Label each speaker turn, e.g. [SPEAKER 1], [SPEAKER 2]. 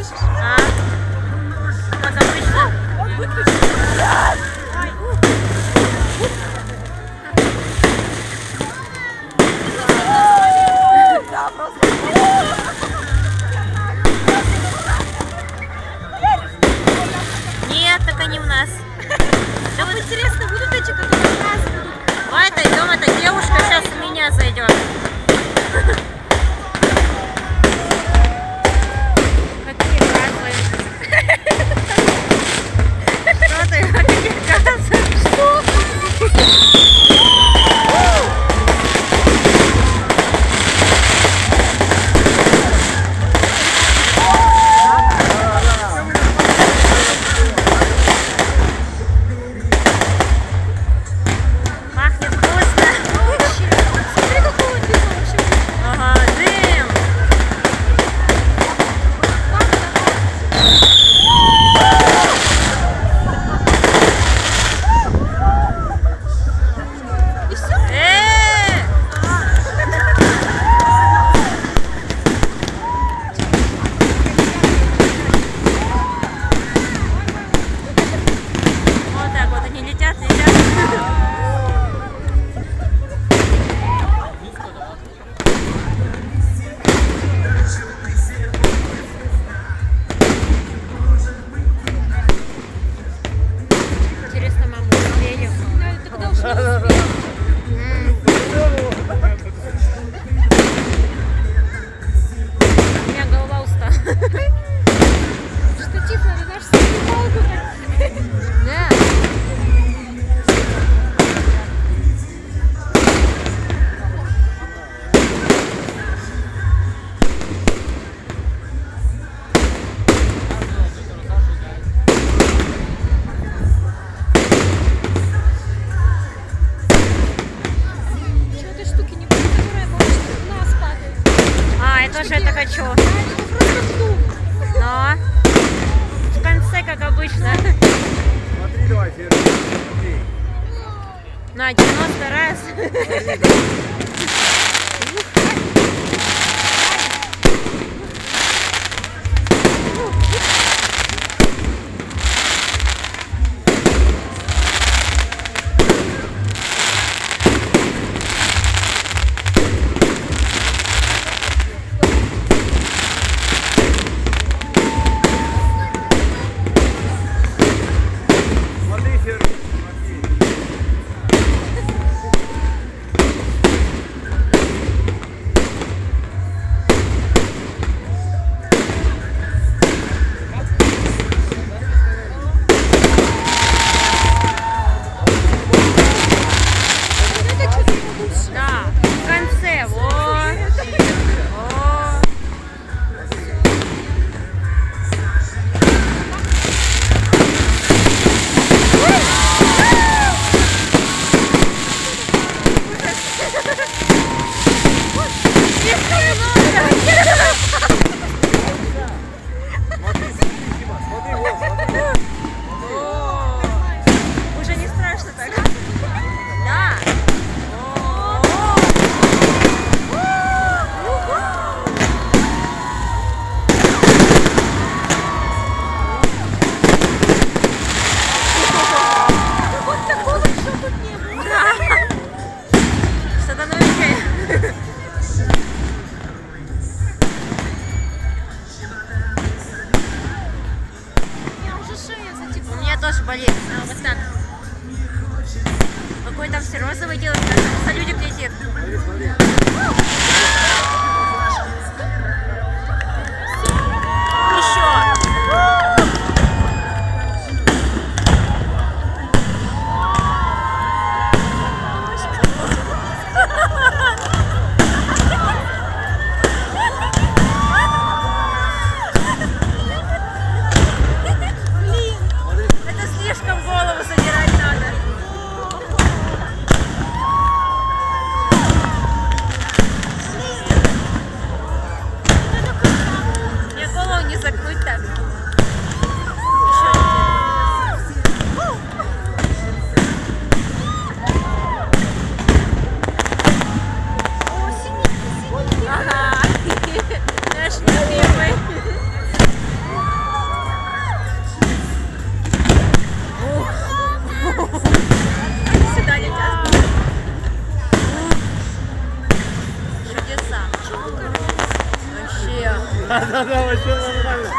[SPEAKER 1] слышишь?
[SPEAKER 2] А? Как обычно?
[SPEAKER 1] Он выключил. Да, просто.
[SPEAKER 2] Нет, так они у нас.
[SPEAKER 1] Да вот интересно, будут эти, которые у нас будут?
[SPEAKER 2] Давай отойдем, эта девушка сейчас у меня зайдет. Какие газы? Что ты? Какие газы? Что? Пахнет вкусно.
[SPEAKER 1] Смотри, какого дыма вообще.
[SPEAKER 2] Ага, дым.
[SPEAKER 1] И все?
[SPEAKER 2] Вот так вот они летят, летят. Интересно, маму успели?
[SPEAKER 1] Ну, тогда уж не успеем.
[SPEAKER 2] У меня голова устала.
[SPEAKER 1] Штатив надо наш палку так.
[SPEAKER 2] Да.
[SPEAKER 1] Чего этой штуки не будет, которая может на нас падает?
[SPEAKER 2] А, я тоже это хочу.
[SPEAKER 1] А, это просто вдух.
[SPEAKER 2] Но в конце, как обычно.
[SPEAKER 3] Смотри, давай, Ферди, смотри.
[SPEAKER 2] На 90 раз.
[SPEAKER 3] Смотри, Ферди, смотри.
[SPEAKER 1] Вот это что-то лучше.
[SPEAKER 2] Да, в конце. Вот. О.
[SPEAKER 3] Смотри, смотри, Дима, смотри, вот, смотри.
[SPEAKER 2] О. Уже не страшно так. Да. О.
[SPEAKER 1] Вот такого еще тут не было.
[SPEAKER 2] Что-то новенькое. Вообще.
[SPEAKER 3] Да, вообще нормально.